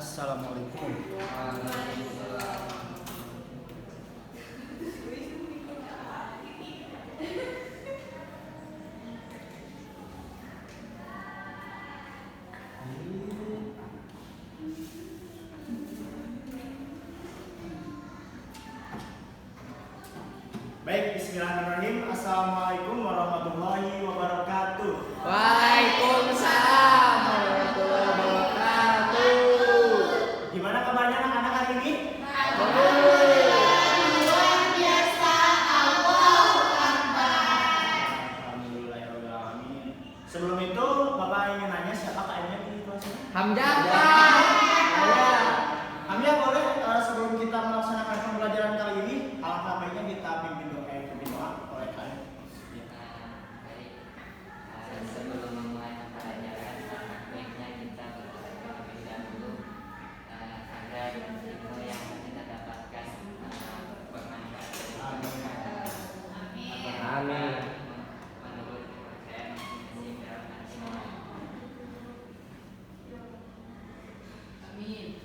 Assalamualaikum. Baik, bismillahirrahmanirrahim. Assalamualaikum warahmatullahi wabarakatuh. Waalaikumsalam warahmatullahi wabarakatuh. Gimana kabarnya anak-anak hari ini? Luar biasa, Allahu Akbar. Alhamdulillahirrahmanirrahim. Sebelum itu, Bapak ingin nanya siapa KM-nya di kelas ini? Hamzah, Pak. Hamzah, boleh sebelum kita melaksanakan pembelajaran kali ini, alangkah baiknya kita pimpin doa oleh kalian. Sebelum memulai pembelajaran, baiknya kita berdoa terlebih dahulu agar ilmu yang kita dapatkan bermanfaat. Amin. Menurut saya masing-masing dalam hati. Amin.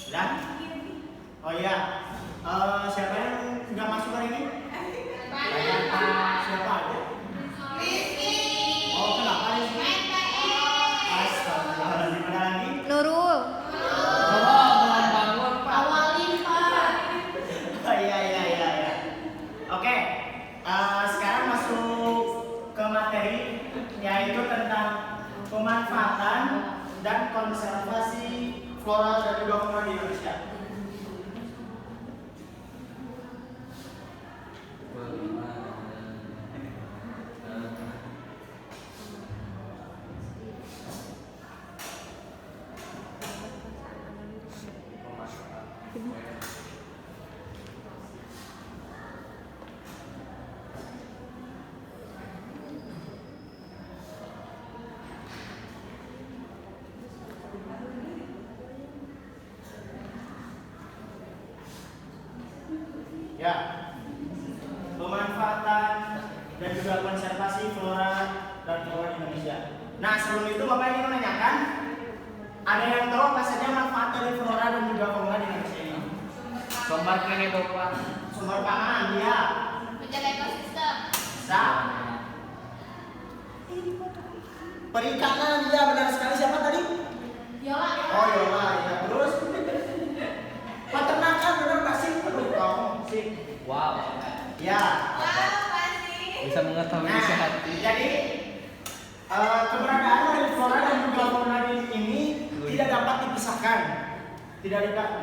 Dan? Oh iya, siapa yang nggak masuk hari ini? Siapa aja? Oh, kenapa Rizky? Astagfirullahaladzim, ada lagi? Nurul. Belum bangun, Pak. Oh iya. Oke, sekarang masuk ke materi, yaitu tentang pemanfaatan dan konservasi flora dan juga fauna di Indonesia. Ya, pemanfaatan dan juga konservasi flora dan fauna di Indonesia. Nah, sebelum itu Bapak ingin menanyakan, ada yang tahu apa saja manfaat dari flora dan juga fauna di Indonesia ini? Sumber kehidupan. Sumber pangan, ya. Menjaga ekosistem. Bisa. Perikanan, ya benar sekali. Siapa tadi? Yola. Oh, Yola, ya. Terus peternakan, benar nggak sih? Aduh, kamu sih. Wow. Ya. Bisa mengetahui isi hati. Jadi keberadaan dari flora dan juga fauna ini tidak dapat dipisahkan, tidak dapat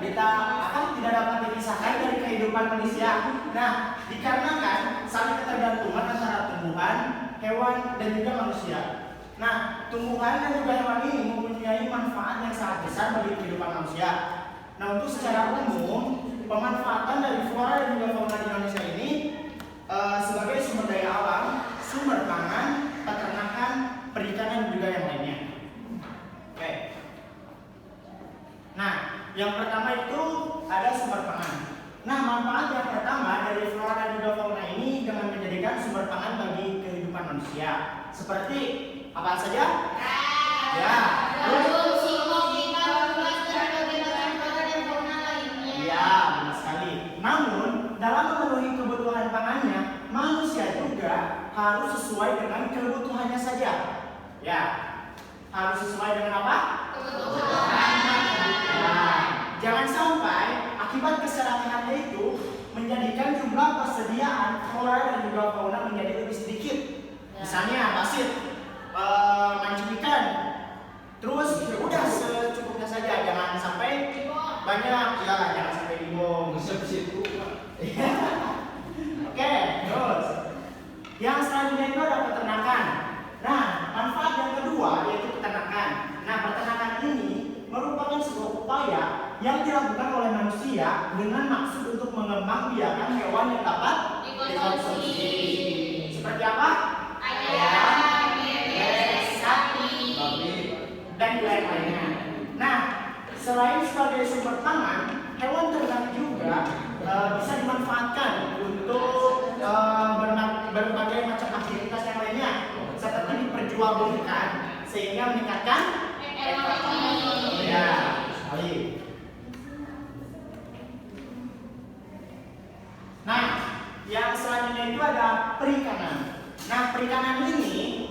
dipisahkan dari kehidupan manusia. Nah, dikarenakan saling ketergantungan antara tumbuhan, hewan, dan juga manusia. Nah, tumbuhan dan juga hewan ini mempunyai manfaat yang sangat besar bagi kehidupan manusia. Nah, untuk secara umum, pemanfaatan dari flora dan juga fauna di Indonesia ini sebagai sumber daya alam, sumber pangan, peternakan, perikanan, dan juga yang lainnya. Oke. Nah, yang pertama itu ada sumber pangan. Nah, manfaat yang pertama dari flora dan juga fauna ini dengan menjadikan sumber pangan bagi kehidupan manusia. Seperti apa saja? Ya. Terus? Ya, benar sekali. Namun, dalam memenuhi kebutuhan pangannya, manusia juga harus sesuai dengan kebutuhannya saja. Ya, harus sesuai dengan apa? Nah, jangan sampai akibat keserakahannya itu menjadikan jumlah persediaan flora dan juga fauna menjadi lebih sedikit. Misalnya pasir, mancing ikan. Terus ya udah secukupnya saja, jangan sampai banyak, ya jangan sampai bingung. Oke, terus yang selanjutnya itu ada peternakan. Nah, manfaat yang kedua yaitu peternakan. Nah, peternakan ini merupakan sebuah upaya yang dilakukan oleh manusia dengan maksud untuk mengembangbiakan hewan yang dapat dikonsumsi. Seperti apa? Ayam, bebek, sapi, dan yang lainnya. Nah, selain sebagai sumber pangan, hewan ternak juga bisa dimanfaatkan untuk berbagai macam aktivitas yang lainnya, seperti diperjualbelikan sehingga meningkatkan Ekonomi. ya sekali. Nah, yang selanjutnya itu ada perikanan. Nah, perikanan ini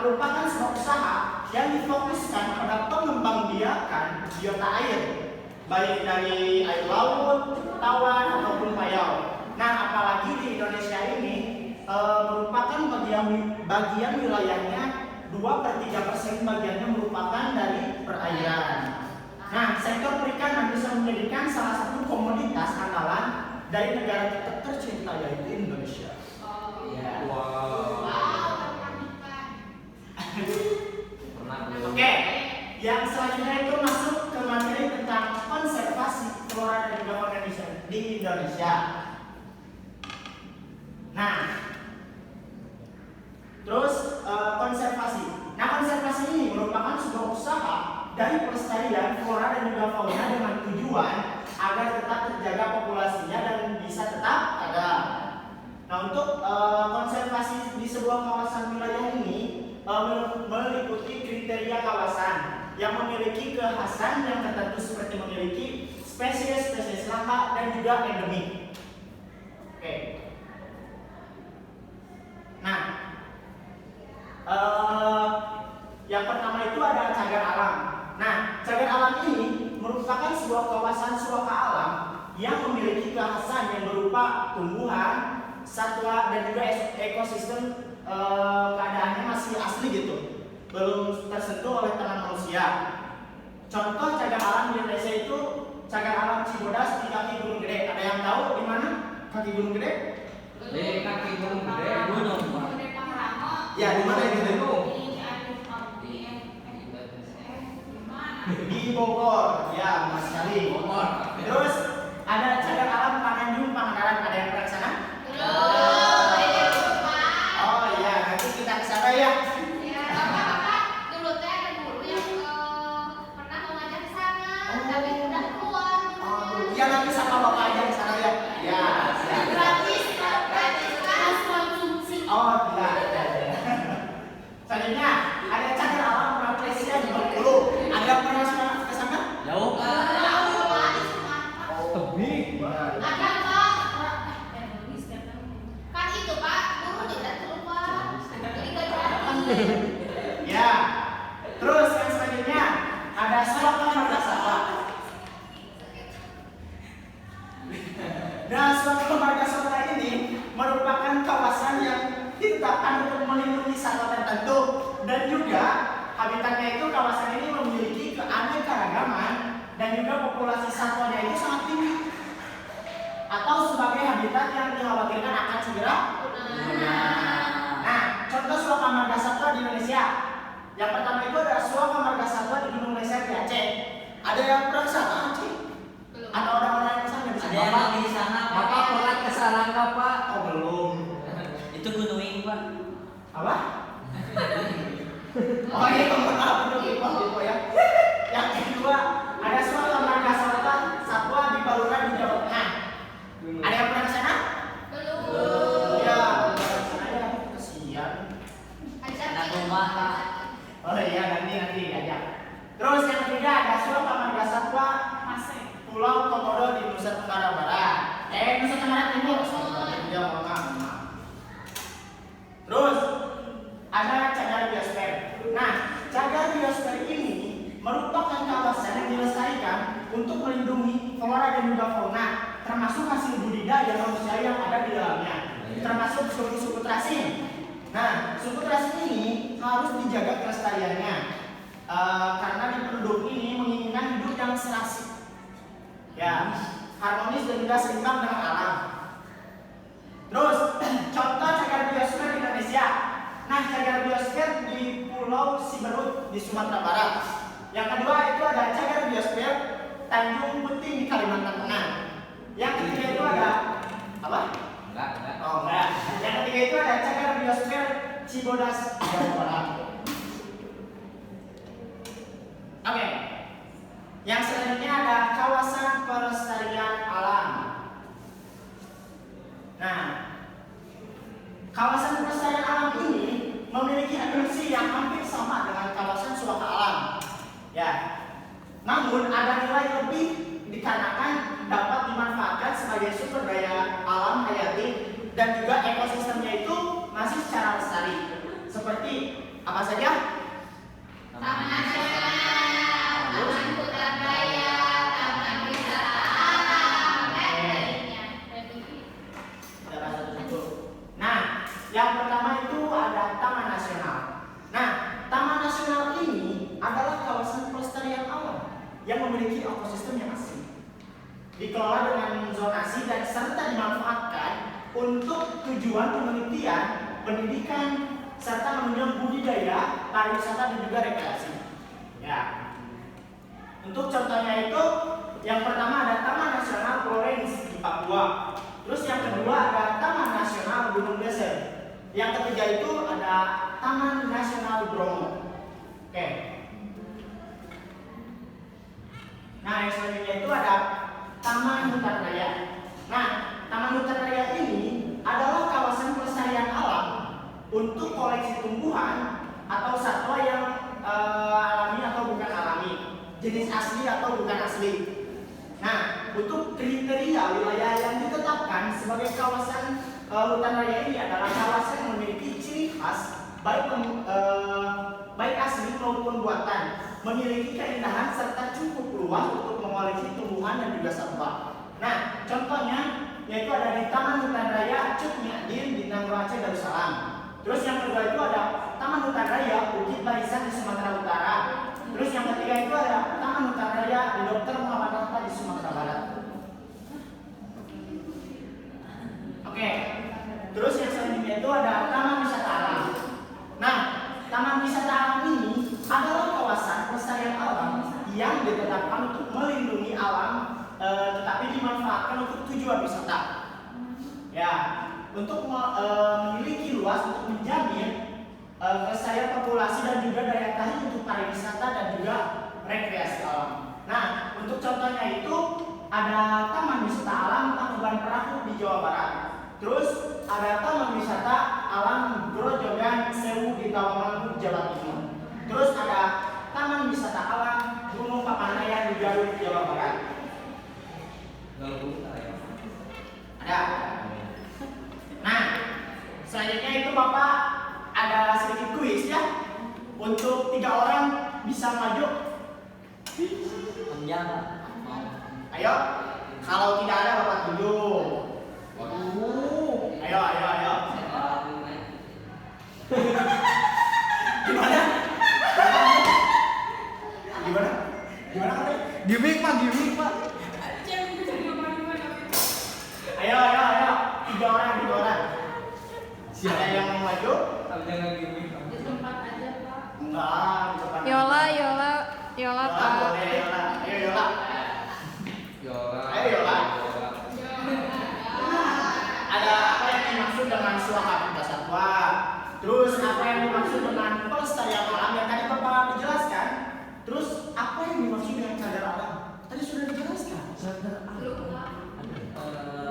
merupakan sebuah usaha yang difokuskan pada pengembangbiakan biota air, baik dari air laut, tawar ataupun payau. Nah, apalagi di Indonesia ini merupakan bagian wilayahnya 2/3% bagiannya merupakan dari perairan. Nah, sektor perikanan bisa menjadikan salah satu komoditas andalan dari negara kita tercinta yaitu Indonesia. Ya. Wow. Pernah belum? Oke, yang selanjutnya itu masuk ke materi tentang konservasi flora dan juga fauna di Indonesia. Nah, terus konservasi. Nah, konservasi ini merupakan sebuah usaha dari pelestarian flora dan juga fauna dengan tujuan agar tetap terjaga populasinya dan bisa tetap ada. Nah, untuk konservasi di sebuah kawasan wilayah ini meliputi kriteria kawasan yang memiliki kekhasan yang tertentu seperti memiliki spesies langka dan juga endemik. Oke. Nah, yang pertama itu ada cagar alam. Nah, cagar alam ini merupakan sebuah kawasan suaka alam yang memiliki kekhasan yang berupa tumbuhan, satwa dan juga ekosistem keadaannya masih asli gitu, belum tersentuh oleh tangan manusia. Contoh cagar alam di Indonesia itu cagar alam Cibodas di kaki Gunung Gede. Ada yang tahu di mana kaki Gunung Gede? Di kaki gunung gede, gunung Pak. Ya, di mana itu? Di Bogor. Ya, Mas sekali. Bogor. Terus ada cagar alam Pananjung Pangandaran. Ada yang pernah ke sana? Oh iya, nanti kita ke sana ya. Ya nanti sama bapak aja ke sana ya. Ya. Oh tidak. Selanjutnya ada cagar alam Rafflesia di Bengkulu. Ada yang pernah ke sana? Jauh. Tebing. Ya. Terus yang selanjutnya ada suaka marga satwa. Nah, suaka marga satwa ini merupakan kawasan yang ditetapkan untuk melindungi satwa tertentu dan juga habitatnya itu kawasan ini memiliki keanekaragaman dan juga populasi satwanya itu sangat tinggi atau sebagai habitat yang dikhawatirkan akan segera punah. Nah, contoh suaka marga satwa di Indonesia. Yang pertama itu ada suaka marga satwa di Gunung Leser di Aceh. Ada yang pernah ke sana Aceh? Atau orang-orang yang ke sana di sana? Ada yang lagi di sana, Pak. Bapak pernah ke sana nggak Pak? Oh belum. Itu gunung Pak. Apa? Oh iya, maaf itu ya. Yang kedua ada suaka marga satwa di Baluran di Jawa Tengah. Ada yang pernah ke sana? Ya, sana ya, kesian. Anak rumah, Pak. Oh iya, nanti diajak. Terus yang ketiga ada suaka marga satwa Pulau Komodo di Nusa Tenggara Barat. Nusa Tenggara Timur. Ya, mohon maaf. Terus ada cagar biosfer. Nah, cagar biosfer ini merupakan kawasan yang dilestarikan untuk melindungi flora dan juga fauna, termasuk hasil budidaya manusia yang ada di dalamnya, termasuk suku-suku terasing. Nah, suku terasing ini harus dijaga kelestariannya karena di penduduk ini menginginkan hidup yang serasi, ya, harmonis dan juga seimbang dengan alam. Terus contoh cagar biosfer di Indonesia. Nah, cagar biosfer di Pulau Siberut di Sumatera Barat. Yang kedua itu ada cagar biosfer Tanjung Puting di Kalimantan Tengah. Yang ketiga itu ada apa? Enggak. Oh enggak. Yang ketiga itu ada cagar biosfer Cibodas Jawa Barat. Oke. Yang selanjutnya ada kawasan pelestarian alam. Nah, kawasan pelestarian alam ini memiliki fungsi yang hampir sama dengan namun ada nilai lebih dikarenakan dapat dimanfaatkan sebagai sumber daya alam hayati dan juga ekosistemnya itu masih secara lestari. Seperti apa saja? Taman Nasional, Taman Hutan Raya, Taman Wisata Alam, dan lainnya. Kita bahas satu-satu. Nah, yang pertama itu ada Taman Nasional. Nah, Taman Nasional ini adalah kawasan pelestarian alam yang memiliki ekosistem yang asli, dikelola dengan zonasi dan serta dimanfaatkan untuk tujuan penelitian, pendidikan, serta menunjang budidaya, pariwisata dan juga rekreasi. Ya. Untuk contohnya itu, yang pertama ada Taman Nasional Florence di Papua. Terus yang kedua ada Taman Nasional Gunung Geser. Yang ketiga itu ada Taman Nasional Bromo. Oke. Nah, yang selanjutnya itu ada Taman Hutan Raya. Nah, Taman Hutan Raya ini adalah kawasan pelestarian alam untuk koleksi tumbuhan atau satwa yang alami atau bukan alami, jenis asli atau bukan asli. Nah, untuk kriteria wilayah yang ditetapkan sebagai kawasan hutan raya ini adalah kawasan yang memiliki ciri khas baik asli maupun buatan, memiliki keindahan serta cukup luas untuk mengoleksi tumbuhan dan juga satwa. Nah, contohnya yaitu ada di Taman Hutan Raya Cuk Nyadin di Nangro Aceh Darussalam. Terus yang kedua itu ada Taman Hutan Raya Bukit Barisan di Sumatera Utara. Terus yang ketiga itu ada Taman Hutan Raya di Dr. Muhammad Hatta di Sumatera Barat. Oke. Terus yang selanjutnya itu ada Taman Wisata Alam. Nah, Taman Wisata Alam ini adalah kawasan pelestarian alam yang ditetapkan untuk melindungi alam, tetapi dimanfaatkan untuk tujuan wisata. Ya, untuk memiliki luas untuk menjamin kelestarian populasi dan juga daya tarik untuk pariwisata dan juga rekreasi alam. Nah, untuk contohnya itu ada Taman Wisata Alam Tangkuban Perahu di Jawa Barat. Terus ada Taman Wisata Alam Grojogan Sewu di Tawangmangu, Jawa Timur. Terus ada Taman Wisata Alam Gunung Papandayan di Garut, Jawa Barat. Ada. Nah, selanjutnya itu Bapak ada sedikit kuis ya. Untuk 3 orang bisa maju. Ayo. Kalau tidak ada Bapak tunjuk. Ayo. Gimana? Gimik pak. Ayo. 3 orang. Ada yang mau maju? Di tempat aja, Pak. Enggak, di depan. Yola Yola, Pak. boleh Yola. Ayo Yola. Ayo Yola. Ada apa yang dimaksud dengan suaka benda satwa? Terus apa yang dimaksud dengan pelestarian alam yang tadi Bapak dijelaskan? Terus apa yang dimaksud dengan cadar alam? Tadi sudah dijelaskan. Lupa.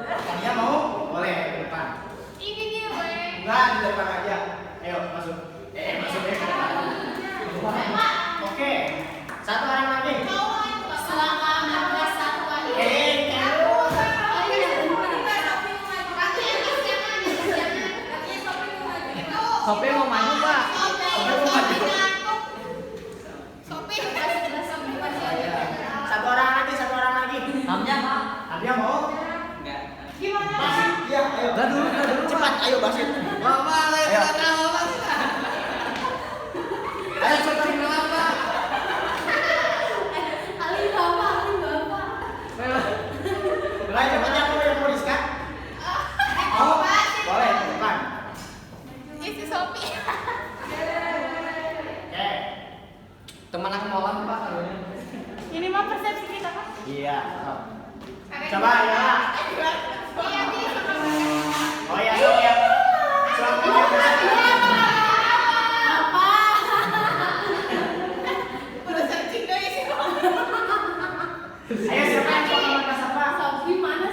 Kalian mau? Boleh ke depan. Ini dia, Boy. Enggak, di depan aja. Ayo masuk. Masuk ke depan. Oke. 1 orang lagi. Selama marga satwa ini. Sopi mau maju Pak. Satu orang lagi. Namanya Pak? Abia mau? Enggak. Basit. Iya, ayo. Dah dulu. Cepat, ayo Basit. Bapak, Ayo. Ayo cepat bilang Pak. Mulai cepatnya mau yang mau Rizka? Mau? Boleh, ke depan. Oke. Teman aku molam Pak. Ini mah persepsi kita Pak. Iya. Coba ya. Oh ya, dong ya. Ayo siapa yang coba marga satwa?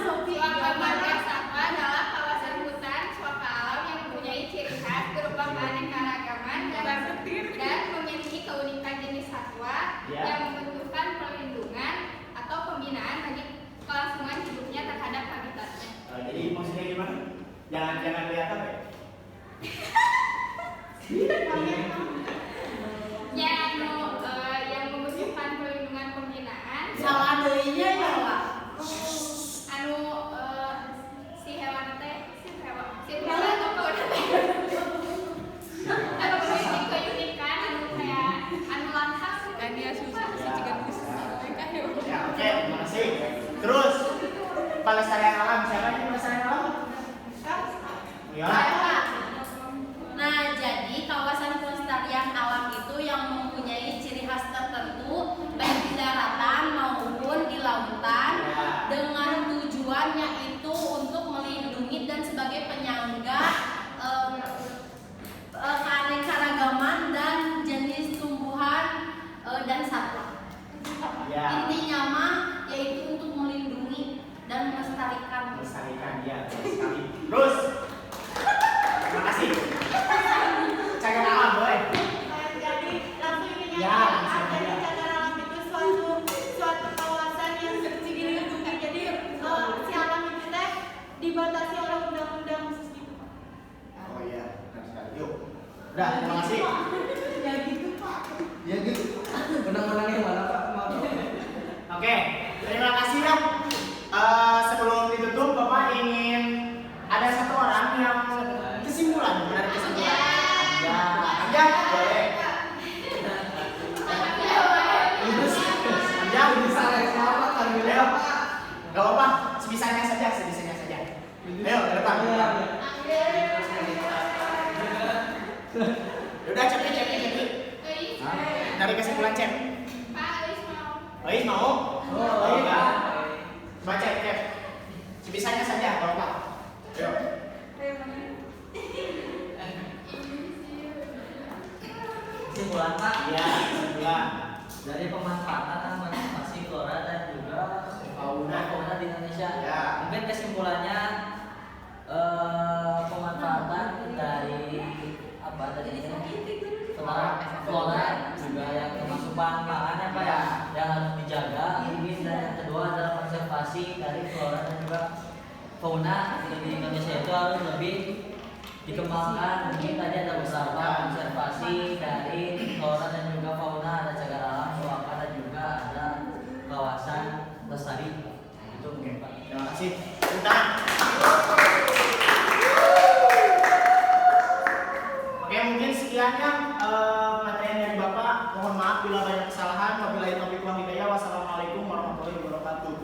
Suaka marga satwa adalah kawasan hutan suaka alam yang mempunyai ciri khas berupa keanekaragaman dan memiliki keunikan jenis satwa Ya. yang membutuhkan perlindungan dari kesimpulan Cep. Pak Ais mau. Ais mau? Oh, iya. Coba Cep. Sebisanya saja kalau Pak. Ayo. Kesimpulan Pak. Iya, kesimpulan. Dari pemanfaatan konservasi flora dan juga fauna di Indonesia. Ya. Mungkin kesimpulannya pemanfaatan dari apa tadi flora juga yang termasuk bahan pangan ya Pak ya, yang harus dijaga. Mungkin dan yang kedua adalah konservasi dari flora dan juga fauna di Indonesia itu harus lebih dikembangkan. Mungkin tadi ada beberapa konservasi dari flora dan juga fauna, ada cagar alam, suaka dan juga ada kawasan lestari. Itu mungkin Pak. Terima kasih. Bentar. Oke, mungkin sekian ya materi dari Bapak. Mohon maaf bila banyak kesalahan. Wabillahi taufiq wal hidayah. Wassalamualaikum warahmatullahi wabarakatuh.